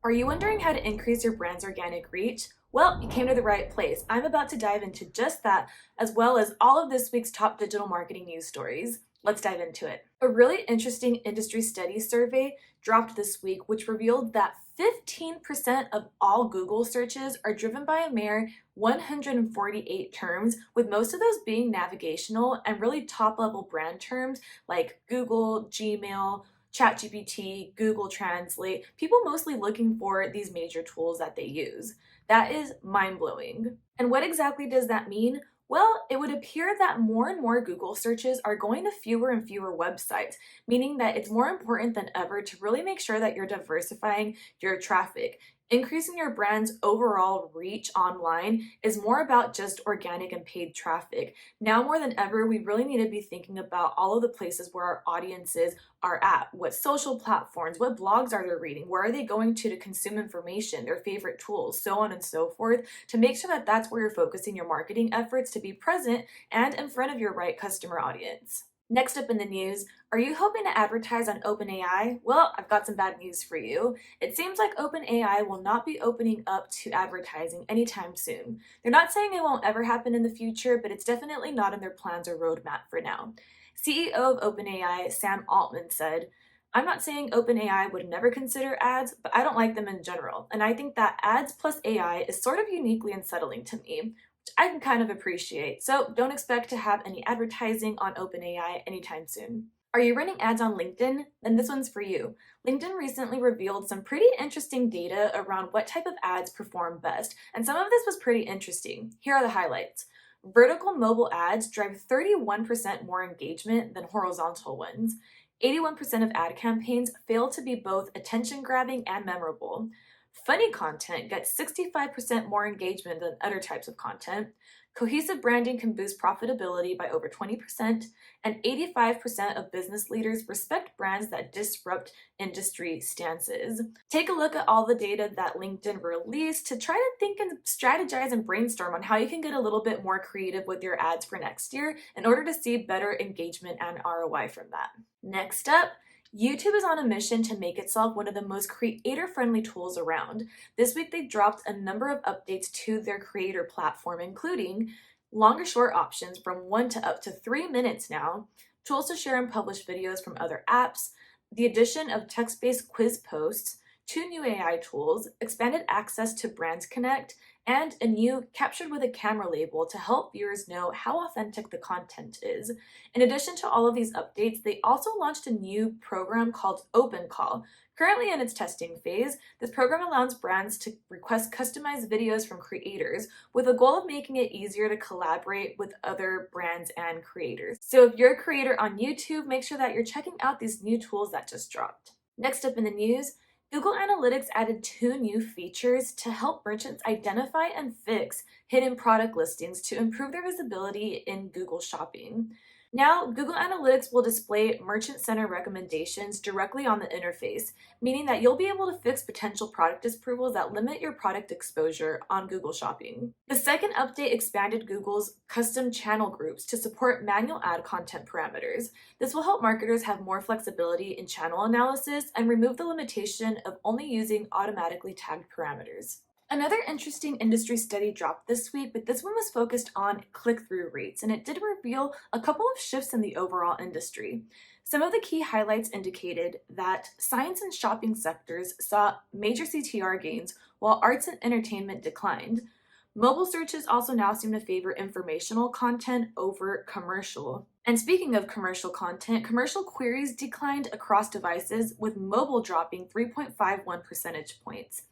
Are you wondering how to increase your brand's organic reach? Well, you came to the right place. I'm about to dive into just that, as well as all of this week's top digital marketing news stories. Let's dive into it. A really interesting industry study survey dropped this week, which revealed that 15% of all Google searches are driven by a mere 148 terms, with most of those being navigational and really top level brand terms like Google, Gmail, ChatGPT, Google Translate, people mostly looking for these major tools that they use. That is mind blowing. And what exactly does that mean? Well, it would appear that more and more Google searches are going to fewer and fewer websites, meaning that it's more important than ever to really make sure that you're diversifying your traffic. Increasing your brand's overall reach online is more about just organic and paid traffic. Now more than ever, we really need to be thinking about all of the places where our audiences are at. What social platforms, what blogs are they reading? Where are they going to consume information, their favorite tools, so on and so forth, to make sure that that's where you're focusing your marketing efforts to be present and in front of your right customer audience. Next up in the news, are you hoping to advertise on OpenAI? Well, I've got some bad news for you. It seems like OpenAI will not be opening up to advertising anytime soon. They're not saying it won't ever happen in the future, but it's definitely not in their plans or roadmap for now. CEO of OpenAI, Sam Altman, said, "I'm not saying OpenAI would never consider ads, but I don't like them in general. And I think that ads plus AI is sort of uniquely unsettling to me, which I can kind of appreciate. So don't expect to have any advertising on OpenAI anytime soon." Are you running ads on LinkedIn? Then this one's for you. LinkedIn recently revealed some pretty interesting data around what type of ads perform best, and some of this was pretty interesting. Here are the highlights. Vertical mobile ads drive 31% more engagement than horizontal ones. 81% of ad campaigns fail to be both attention-grabbing and memorable. Funny content gets 65% more engagement than other types of content. Cohesive branding can boost profitability by over 20%, and 85% of business leaders respect brands that disrupt industry stances. Take a look at all the data that LinkedIn released to try to think and strategize and brainstorm on how you can get a little bit more creative with your ads for next year in order to see better engagement and ROI from that. Next up, YouTube is on a mission to make itself one of the most creator-friendly tools around. This week they dropped a number of updates to their creator platform, including longer short options from 1 to up to 3 minutes now, tools to share and publish videos from other apps, the addition of text-based quiz posts, 2 new AI tools, expanded access to Brands Connect, and a new captured with a camera label to help viewers know how authentic the content is. In addition to all of these updates, they also launched a new program called OpenCall. Currently in its testing phase, this program allows brands to request customized videos from creators with a goal of making it easier to collaborate with other brands and creators. So if you're a creator on YouTube, make sure that you're checking out these new tools that just dropped. Next up in the news, Google Analytics added 2 new features to help merchants identify and fix hidden product listings to improve their visibility in Google Shopping. Now, Google Analytics will display merchant-centered recommendations directly on the interface, meaning that you'll be able to fix potential product disapprovals that limit your product exposure on Google Shopping. The second update expanded Google's custom channel groups to support manual ad content parameters. This will help marketers have more flexibility in channel analysis and remove the limitation of only using automatically tagged parameters. Another interesting industry study dropped this week, but this one was focused on click-through rates, and it did reveal a couple of shifts in the overall industry. Some of the key highlights indicated that science and shopping sectors saw major CTR gains, while arts and entertainment declined. Mobile searches also now seem to favor informational content over commercial. And speaking of commercial content, commercial queries declined across devices, with mobile dropping 3.51 percentage points.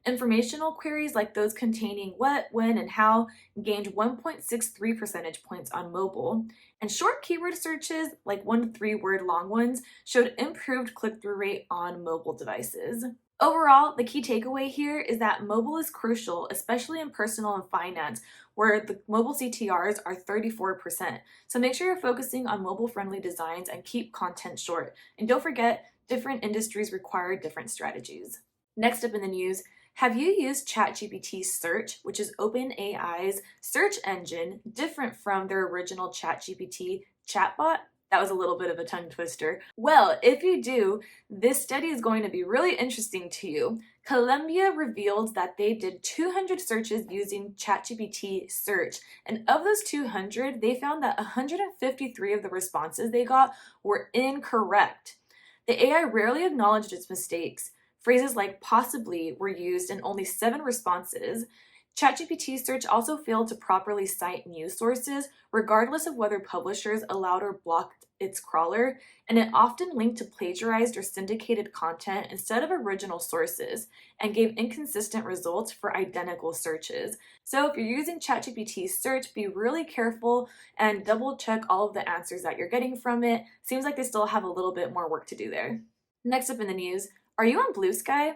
Informational queries like those containing what, when, and how gained 1.63 percentage points on mobile, and short keyword searches like 1 to 3 word long ones showed improved click-through rate on mobile devices. Overall, the key takeaway here is that mobile is crucial, especially in personal and finance, where the mobile CTRs are 34%. So make sure you're focusing on mobile-friendly designs and keep content short. And don't forget, different industries require different strategies. Next up in the news, have you used ChatGPT Search, which is OpenAI's search engine, different from their original ChatGPT chatbot? That was a little bit of a tongue twister. Well, if you do, this study is going to be really interesting to you. Columbia revealed that they did 200 searches using ChatGPT search, and of those 200, they found that 153 of the responses they got were incorrect. The AI rarely acknowledged its mistakes. Phrases like possibly were used in only 7 responses. ChatGPT search also failed to properly cite news sources, regardless of whether publishers allowed or blocked its crawler, and it often linked to plagiarized or syndicated content instead of original sources, and gave inconsistent results for identical searches. So if you're using ChatGPT search, be really careful and double check all of the answers that you're getting from it. Seems like they still have a little bit more work to do there. Next up in the news, are you on Bluesky?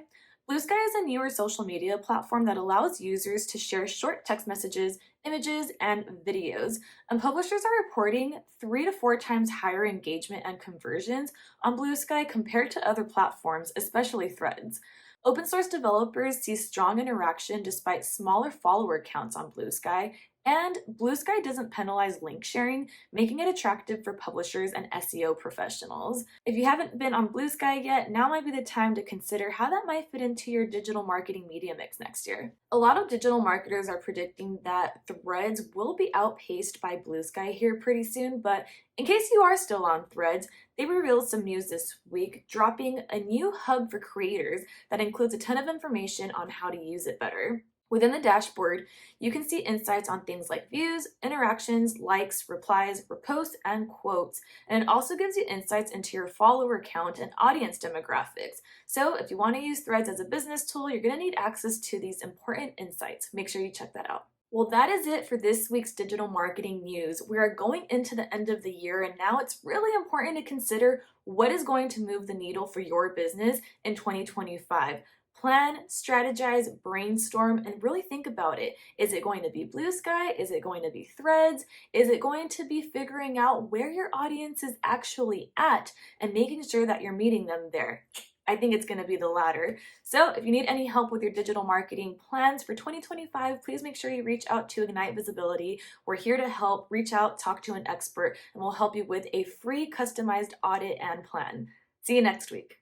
Bluesky is a newer social media platform that allows users to share short text messages, images, and videos. And publishers are reporting 3 to 4 times higher engagement and conversions on Bluesky compared to other platforms, especially Threads. Open source developers see strong interaction despite smaller follower counts on Bluesky, and Bluesky doesn't penalize link sharing, making it attractive for publishers and SEO professionals. If you haven't been on Bluesky yet, now might be the time to consider how that might fit into your digital marketing media mix next year. A lot of digital marketers are predicting that Threads will be outpaced by Bluesky here pretty soon, but in case you are still on Threads, they revealed some news this week, dropping a new hub for creators that includes a ton of information on how to use it better. Within the dashboard, you can see insights on things like views, interactions, likes, replies, reposts, and quotes. And it also gives you insights into your follower count and audience demographics. So if you want to use Threads as a business tool, you're going to need access to these important insights. Make sure you check that out. Well, that is it for this week's digital marketing news. We are going into the end of the year, and now it's really important to consider what is going to move the needle for your business in 2025. Plan, strategize, brainstorm, and really think about it. Is it going to be Bluesky? Is it going to be Threads? Is it going to be figuring out where your audience is actually at and making sure that you're meeting them there? I think it's going to be the latter. So if you need any help with your digital marketing plans for 2025, please make sure you reach out to Ignite Visibility. We're here to help. Reach out, talk to an expert, and we'll help you with a free customized audit and plan. See you next week.